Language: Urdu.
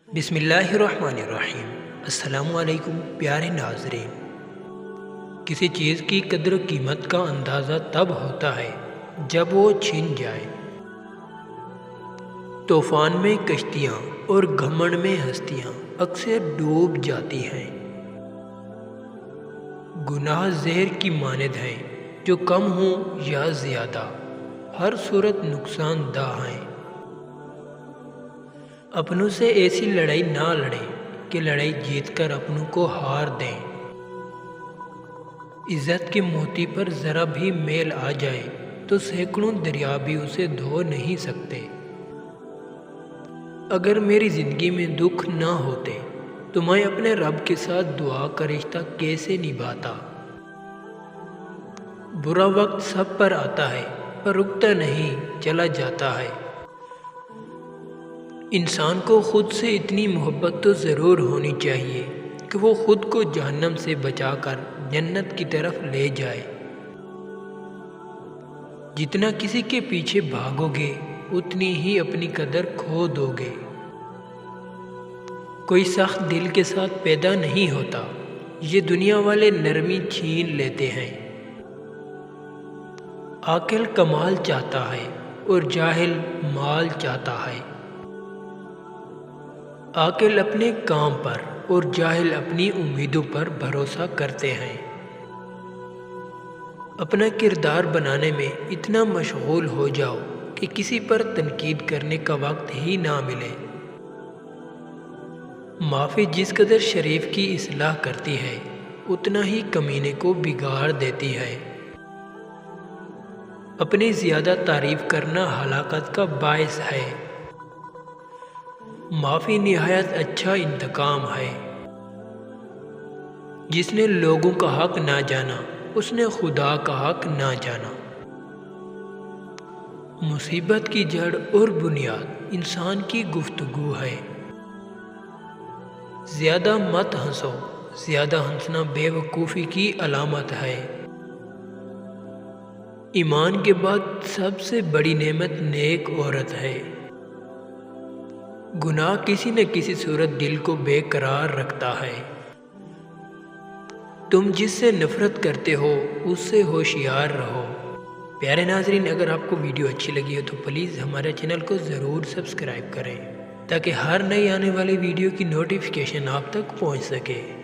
بسم اللہ الرحمن الرحیم۔ السلام علیکم پیارے ناظرین۔ کسی چیز کی قدر و قیمت کا اندازہ تب ہوتا ہے جب وہ چھن جائے۔ طوفان میں کشتیاں اور گھمنڈ میں ہستیاں اکثر ڈوب جاتی ہیں۔ گناہ زہر کی مانند ہیں، جو کم ہوں یا زیادہ ہر صورت نقصان دہ ہیں۔ اپنوں سے ایسی لڑائی نہ لڑیں کہ لڑائی جیت کر اپنوں کو ہار دیں۔ عزت کے موتی پر ذرا بھی میل آ جائے تو سینکڑوں دریا بھی اسے دھو نہیں سکتے۔ اگر میری زندگی میں دکھ نہ ہوتے تو میں اپنے رب کے ساتھ دعا کا رشتہ کیسے نبھاتا۔ برا وقت سب پر آتا ہے پر رکتا نہیں، چلا جاتا ہے۔ انسان کو خود سے اتنی محبت تو ضرور ہونی چاہیے کہ وہ خود کو جہنم سے بچا کر جنت کی طرف لے جائے۔ جتنا کسی کے پیچھے بھاگو گے اتنی ہی اپنی قدر کھو دو گے۔ کوئی سخت دل کے ساتھ پیدا نہیں ہوتا، یہ دنیا والے نرمی چھین لیتے ہیں۔ عاقل کمال چاہتا ہے اور جاہل مال چاہتا ہے۔ عاقل اپنے کام پر اور جاہل اپنی امیدوں پر بھروسہ کرتے ہیں۔ اپنا کردار بنانے میں اتنا مشغول ہو جاؤ کہ کسی پر تنقید کرنے کا وقت ہی نہ ملے۔ معافی جس قدر شریف کی اصلاح کرتی ہے اتنا ہی کمینے کو بگاڑ دیتی ہے۔ اپنی زیادہ تعریف کرنا ہلاکت کا باعث ہے۔ معافی نہایت اچھا انتقام ہے۔ جس نے لوگوں کا حق نہ جانا اس نے خدا کا حق نہ جانا۔ مصیبت کی جڑ اور بنیاد انسان کی گفتگو ہے۔ زیادہ مت ہنسو، زیادہ ہنسنا بے وقوفی کی علامت ہے۔ ایمان کے بعد سب سے بڑی نعمت نیک عورت ہے۔ گناہ کسی نہ کسی صورت دل کو بے قرار رکھتا ہے۔ تم جس سے نفرت کرتے ہو اس سے ہوشیار رہو۔ پیارے ناظرین، اگر آپ کو ویڈیو اچھی لگی ہو تو پلیز ہمارے چینل کو ضرور سبسکرائب کریں تاکہ ہر نئی آنے والی ویڈیو کی نوٹیفیکیشن آپ تک پہنچ سکے۔